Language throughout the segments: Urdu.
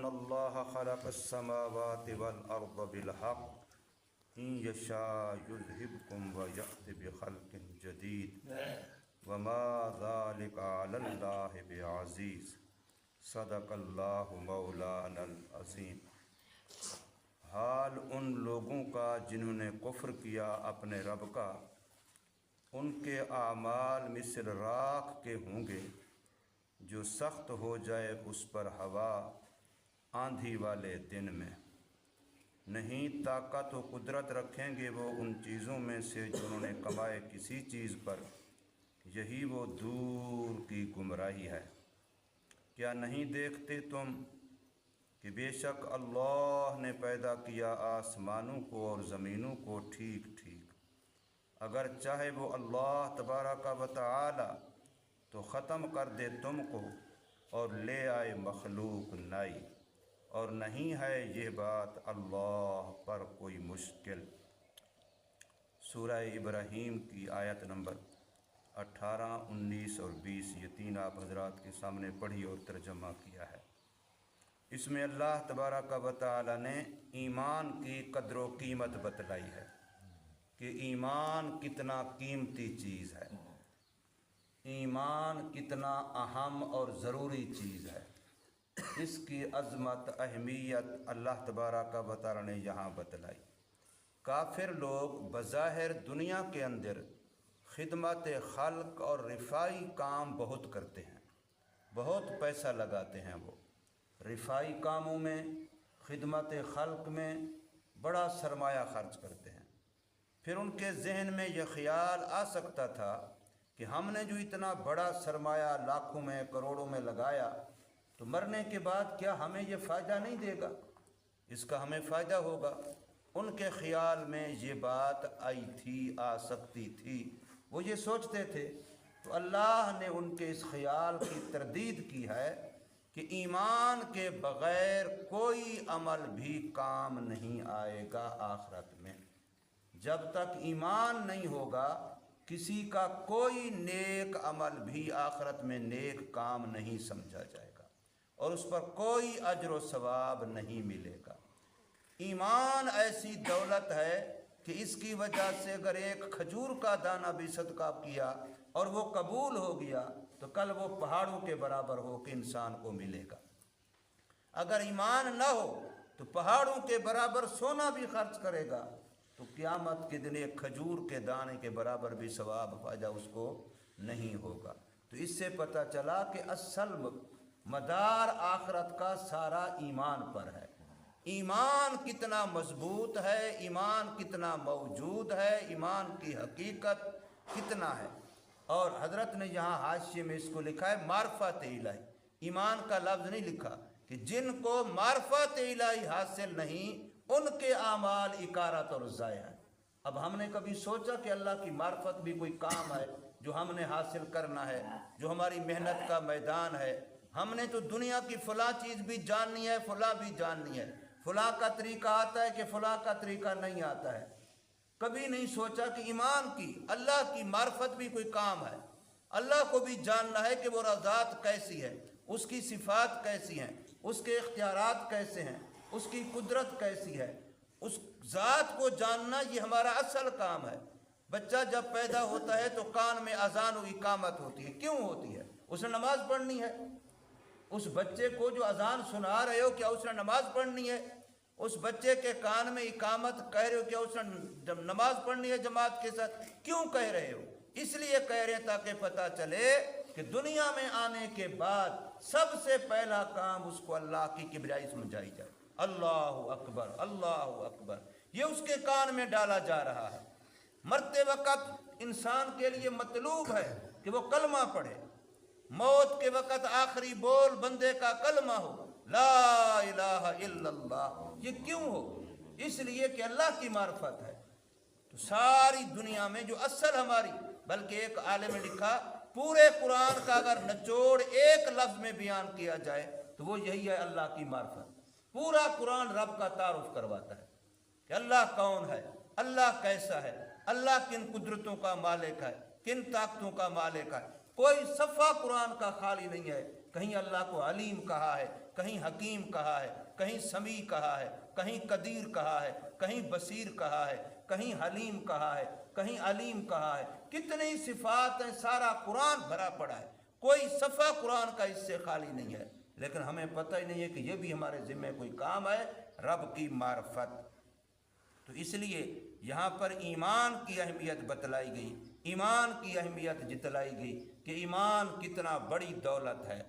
ان اللہ خلق السماوات والارض بالحق ان یشاء یذہبکم ویأت بخلق جدید وما ذلک علی اللہ بعزیز صدق اللہ مولانا العظیم۔ حال ان لوگوں کا جنہوں نے کفر کیا اپنے رب کا، ان کے اعمال مثل راکھ کے ہوں گے جو سخت ہو جائے اس پر ہوا آندھی والے دن میں۔ نہیں طاقت و قدرت رکھیں گے وہ ان چیزوں میں سے جو انہوں نے کمائے کسی چیز پر، یہی وہ دور کی گمراہی ہے۔ کیا نہیں دیکھتے تم کہ بے شک اللہ نے پیدا کیا آسمانوں کو اور زمینوں کو ٹھیک ٹھیک، اگر چاہے وہ اللہ تبارک و تعالی تو ختم کر دے تم کو اور لے آئے مخلوق نئی، اور نہیں ہے یہ بات اللہ پر کوئی مشکل۔ سورہ ابراہیم کی آیت نمبر 18، 19 اور 20 یہ تین آپ حضرات کے سامنے پڑھی اور ترجمہ کیا ہے۔ اس میں اللہ تبارک و تعالی نے ایمان کی قدر و قیمت بتلائی ہے کہ ایمان کتنا قیمتی چیز ہے، ایمان کتنا اہم اور ضروری چیز ہے۔ اس کی عظمت اہمیت اللہ تبارک و تعالی نے یہاں بتلائی۔ کافر لوگ بظاہر دنیا کے اندر خدمت خلق اور رفاعی کام بہت کرتے ہیں، بہت پیسہ لگاتے ہیں، وہ رفاعی کاموں میں، خدمت خلق میں بڑا سرمایہ خرچ کرتے ہیں۔ پھر ان کے ذہن میں یہ خیال آ سکتا تھا کہ ہم نے جو اتنا بڑا سرمایہ لاکھوں میں کروڑوں میں لگایا تو مرنے کے بعد کیا ہمیں یہ فائدہ نہیں دے گا، اس کا ہمیں فائدہ ہوگا۔ ان کے خیال میں یہ بات آئی تھی، آ سکتی تھی، وہ یہ سوچتے تھے۔ تو اللہ نے ان کے اس خیال کی تردید کی ہے کہ ایمان کے بغیر کوئی عمل بھی کام نہیں آئے گا آخرت میں۔ جب تک ایمان نہیں ہوگا کسی کا کوئی نیک عمل بھی آخرت میں نیک کام نہیں سمجھا جائے گا اور اس پر کوئی اجر و ثواب نہیں ملے گا۔ ایمان ایسی دولت ہے کہ اس کی وجہ سے اگر ایک کھجور کا دانہ بھی صدقہ کیا اور وہ قبول ہو گیا تو کل وہ پہاڑوں کے برابر ہو کے انسان کو ملے گا۔ اگر ایمان نہ ہو تو پہاڑوں کے برابر سونا بھی خرچ کرے گا تو قیامت کے دن ایک کھجور کے دانے کے برابر بھی ثواب فائدہ اس کو نہیں ہوگا۔ تو اس سے پتہ چلا کہ اصل مدار آخرت کا سارا ایمان پر ہے۔ ایمان کتنا مضبوط ہے، ایمان کتنا موجود ہے، ایمان کی حقیقت کتنا ہے۔ اور حضرت نے یہاں حاشیے میں اس کو لکھا ہے معرفت الہی، ایمان کا لفظ نہیں لکھا کہ جن کو معرفت الہی حاصل نہیں ان کے اعمال اکارت اور ضائع ہیں۔ اب ہم نے کبھی سوچا کہ اللہ کی معرفت بھی کوئی کام ہے جو ہم نے حاصل کرنا ہے، جو ہماری محنت کا میدان ہے؟ ہم نے تو دنیا کی فلاں چیز بھی جاننی ہے، فلاں بھی جاننی ہے، فلاں کا طریقہ آتا ہے کہ فلاں کا طریقہ نہیں آتا ہے۔ کبھی نہیں سوچا کہ ایمان کی، اللہ کی معرفت بھی کوئی کام ہے۔ اللہ کو بھی جاننا ہے کہ وہ ذات کیسی ہے، اس کی صفات کیسی ہیں، اس کے اختیارات کیسے ہیں، اس کی قدرت کیسی ہے۔ اس ذات کو جاننا یہ ہمارا اصل کام ہے۔ بچہ جب پیدا ہوتا ہے تو کان میں اذان و اقامت ہوتی ہے، کیوں ہوتی ہے؟ اس نے نماز پڑھنی ہے۔ اس بچے کو جو اذان سنا رہے ہو کیا اس نے نماز پڑھنی ہے؟ اس بچے کے کان میں اقامت کہہ رہے ہو کیا اس نے نماز پڑھنی ہے جماعت کے ساتھ؟ کیوں کہہ رہے ہو؟ اس لیے کہہ رہے ہیں تاکہ پتہ چلے کہ دنیا میں آنے کے بعد سب سے پہلا کام اس کو اللہ کی کبریائی سمجھائی جائے۔ اللہ اکبر، اللہ اکبر، یہ اس کے کان میں ڈالا جا رہا ہے۔ مرتے وقت انسان کے لیے مطلوب ہے کہ وہ کلمہ پڑھے، موت کے وقت آخری بول بندے کا کلمہ ہو، لا الہ الا اللہ۔ یہ کیوں ہو؟ اس لیے کہ اللہ کی معرفت ہے۔ تو ساری دنیا میں جو اصل ہماری، بلکہ ایک عالم نے لکھا پورے قرآن کا اگر نچوڑ ایک لفظ میں بیان کیا جائے تو وہ یہی ہے، اللہ کی معرفت۔ پورا قرآن رب کا تعارف کرواتا ہے کہ اللہ کون ہے، اللہ کیسا ہے، اللہ کن قدرتوں کا مالک ہے، کن طاقتوں کا مالک ہے۔ کوئی صفحہ قرآن کا خالی نہیں ہے کہیں اللہ کو علیم کہا ہے، کہیں حکیم کہا ہے، کہیں سمیع کہا ہے، کہیں قدیر کہا ہے، کہیں بصیر کہا ہے، کہیں حلیم کہا ہے، کہیں علیم کہا ہے، کتنی صفات ہیں، سارا قرآن بھرا پڑا ہے، کوئی صفحہ قرآن کا اس سے خالی نہیں ہے، لیکن ہمیں پتہ ہی نہیں ہے کہ یہ بھی ہمارے ذمہ کوئی کام ہے، رب کی معرفت۔ تو اس لیے یہاں پر ایمان کی اہمیت بتلائی گئی، ایمان کی اہمیت جتلائی گئی کہ ایمان کتنا بڑی دولت ہے۔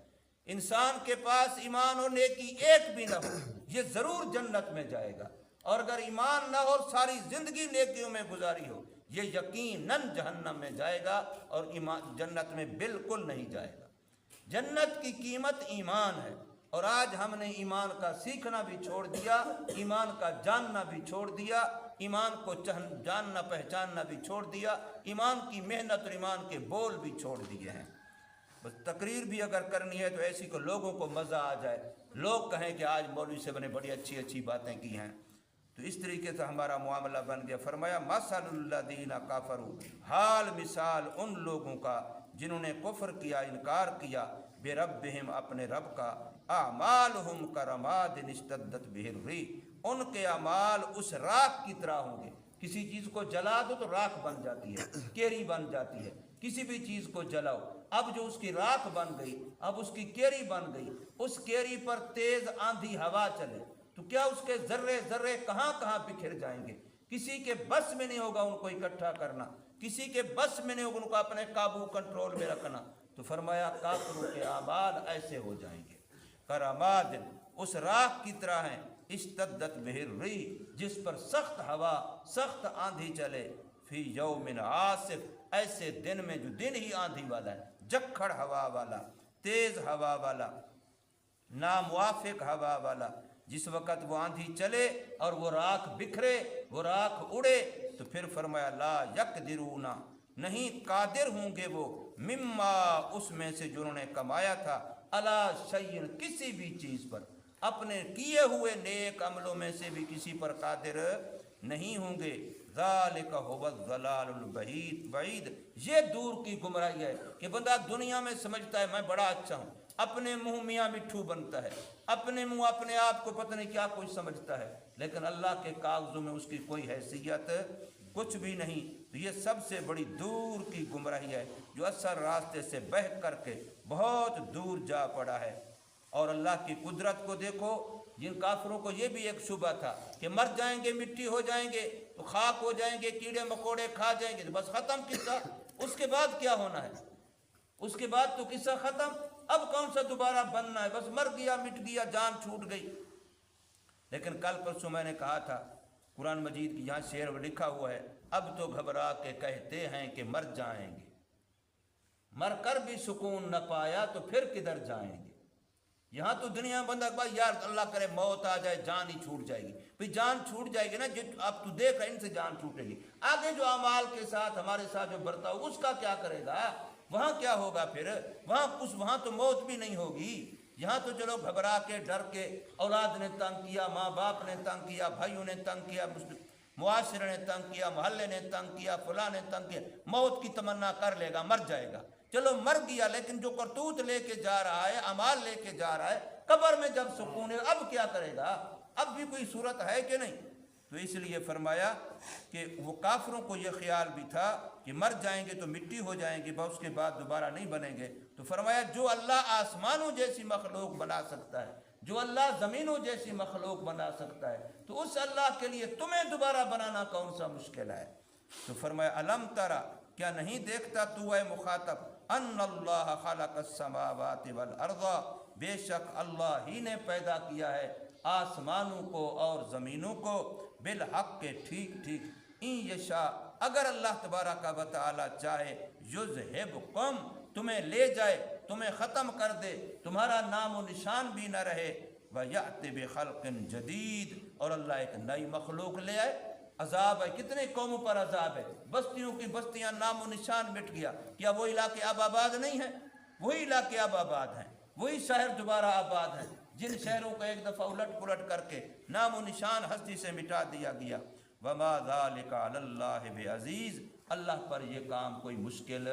انسان کے پاس ایمان اور نیکی ایک بھی نہ ہو یہ ضرور جنت میں جائے گا، اور اگر ایمان نہ ہو اور ساری زندگی نیکیوں میں گزاری ہو یہ یقیناً جہنم میں جائے گا، اور جنت میں بالکل نہیں جائے گا۔ جنت کی قیمت ایمان ہے، اور آج ہم نے ایمان کا سیکھنا بھی چھوڑ دیا، ایمان کا جاننا بھی چھوڑ دیا، ایمان کو جاننا پہچاننا بھی چھوڑ دیا، ایمان کی محنت اور ایمان کے بول بھی چھوڑ دیے ہیں۔ بس تقریر بھی اگر کرنی ہے تو ایسی کہ لوگوں کو مزہ آ جائے، لوگ کہیں کہ آج مولوی صاحب نے بڑی اچھی اچھی باتیں کی ہیں، تو اس طریقے سے ہمارا معاملہ بن گیا۔ فرمایا مثل الذین کفروا، حال مثال ان لوگوں کا جنہوں نے کفر کیا، انکار کیا، بربہم اپنے رب کا، اعمالہم کرماد اشتدت بہ الریح، ان کے اعمال اس راکھ کی طرح ہوں گے۔ کسی چیز کو جلا دو تو راکھ بن جاتی ہے، کیری بن جاتی ہے، کسی بھی چیز کو جلاؤ، اب جو اس کی راکھ بن گئی، اب اس کی کیری بن گئی، اس کیری پر تیز آندھی ہوا چلے تو کیا اس کے ذرے ذرے کہاں کہاں بکھر جائیں گے، کسی کے بس میں نہیں ہوگا ان کو اکٹھا کرنا، کسی کے بس میں نہیں ہوگا ان کو اپنے قابو کنٹرول میں رکھنا۔ تو فرمایا کافروں کے اعمال ایسے ہو جائیں گے، کرماد اس راکھ کی طرح ہیں، اشتدت بہ الریح جس پر سخت ہوا سخت آندھی چلے، فی یوم عاصف ایسے دن میں جو دن ہی آندھی والا ہے، جکھڑ ہوا والا، تیز ہوا والا، ناموافق ہوا والا، جس وقت وہ آندھی چلے اور وہ راکھ بکھرے، وہ راکھ اڑے، تو پھر فرمایا لا یقدرون نہیں قادر ہوں گے وہ، مما اس میں سے جو انہوں نے کمایا تھا، الی شیء کسی بھی چیز پر، اپنے کیے ہوئے نیک عملوں میں سے بھی کسی پر قادر نہیں ہوں گے۔ ذالک هو الضلال البعید، یہ دور کی گمراہی ہے کہ بندہ دنیا میں سمجھتا ہے میں بڑا اچھا ہوں، اپنے منہ میاں مٹھو بنتا ہے، اپنے منہ اپنے آپ کو پتہ نہیں کیا کچھ سمجھتا ہے، لیکن اللہ کے کاغذوں میں اس کی کوئی حیثیت کچھ بھی نہیں۔ تو یہ سب سے بڑی دور کی گمراہی ہے جو اثر راستے سے بہک کر کے بہت دور جا پڑا ہے۔ اور اللہ کی قدرت کو دیکھو، جن کافروں کو یہ بھی ایک شبہ تھا کہ مر جائیں گے، مٹی ہو جائیں گے، تو خاک ہو جائیں گے، کیڑے مکوڑے کھا جائیں گے، بس ختم قصہ، اس کے بعد کیا ہونا ہے، اس کے بعد تو قصہ ختم، اب کون سا دوبارہ بننا ہے، بس مر گیا مٹ گیا، جان چھوٹ گئی۔ لیکن کل پرسوں میں نے کہا تھا قرآن مجید کی یہاں شعر لکھا ہوا ہے، اب تو گھبرا کے کہتے ہیں کہ مر جائیں گے، مر کر بھی سکون نہ پایا تو پھر کدھر جائیں گے۔ یہاں تو دنیا میں بندہ بھائی یار اللہ کرے موت آ جائے، جان ہی چھوٹ جائے گی، پھر جان چھوٹ جائے گی نا، اب تو دیکھ رہے ان سے جان چھوٹے گی، آگے جو اعمال کے ساتھ ہمارے ساتھ جو برتاؤ اس کا کیا کرے گا، وہاں کیا ہوگا پھر، وہاں تو موت بھی نہیں ہوگی۔ یہاں تو چلو گھبرا کے ڈر کے، اولاد نے تنگ کیا، ماں باپ نے تنگ کیا، بھائیوں نے تنگ کیا، معاشرے نے تنگ کیا، محلے نے تنگ کیا، فلاں نے تنگ کیا، موت کی تمنا کر لے گا، مر جائے گا، چلو مر گیا، لیکن جو کرتوت لے کے جا رہا ہے، اعمال لے کے جا رہا ہے، قبر میں جب سکون ہے اب کیا کرے گا، اب بھی کوئی صورت ہے کہ نہیں۔ تو اس لیے فرمایا کہ وہ کافروں کو یہ خیال بھی تھا کہ مر جائیں گے تو مٹی ہو جائیں گے، بس اس کے بعد دوبارہ نہیں بنیں گے۔ تو فرمایا جو اللہ آسمانوں جیسی مخلوق بنا سکتا ہے، جو اللہ زمینوں جیسی مخلوق بنا سکتا ہے، تو اس اللہ کے لیے تمہیں دوبارہ بنانا کون سا مشکل ہے۔ تو فرمایا الم ترا کیا نہیں دیکھتا تو اے مخاطب، ان اللہ خلق السماوات والارض بے شک اللہ ہی نے پیدا کیا ہے آسمانوں کو اور زمینوں کو، بالحق کے ٹھیک ٹھیک، ان یشاء اگر اللہ تبارک و تعالی چاہے، یذہبکم تمہیں لے جائے، تمہیں ختم کر دے، تمہارا نام و نشان بھی نہ رہے، وَيَأْتِ بِخَلْقٍ جَدِيدٍ اور اللہ ایک نئی مخلوق لے آئے۔ عذاب ہے، کتنے قوموں پر عذاب ہے، بستیوں کی بستیاں نام و نشان مٹ گیا، کیا وہ علاقے اب آباد نہیں ہیں؟ وہی علاقے اب آباد ہیں، وہی شہر دوبارہ آباد ہیں، جن شہروں کو ایک دفعہ الٹ پلٹ کر کے نام و نشان ہستی سے مٹا دیا گیا۔ وَمَا ذَلِكَ عَلَى اللَّهِ بِعَزِيزٍ اللہ پر یہ کام کوئی مشکل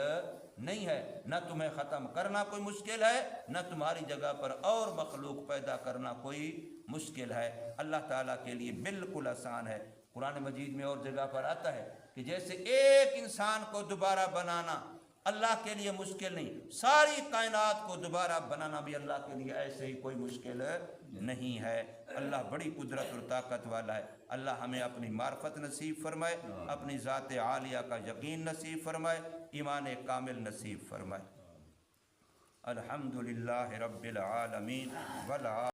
نہیں ہے، نہ تمہیں ختم کرنا کوئی مشکل ہے، نہ تمہاری جگہ پر اور مخلوق پیدا کرنا کوئی مشکل ہے، اللہ تعالیٰ کے لیے بالکل آسان ہے۔ قرآن مجید میں اور جگہ پر آتا ہے کہ جیسے ایک انسان کو دوبارہ بنانا اللہ کے لیے مشکل نہیں، ساری کائنات کو دوبارہ بنانا بھی اللہ کے لیے ایسے ہی کوئی مشکل نہیں ہے۔ اللہ بڑی قدرت اور طاقت والا ہے۔ اللہ ہمیں اپنی معرفت نصیب فرمائے، اپنی ذات عالیہ کا یقین نصیب فرمائے، ایمان کامل نصیب فرمائے۔ الحمدللہ رب العالمین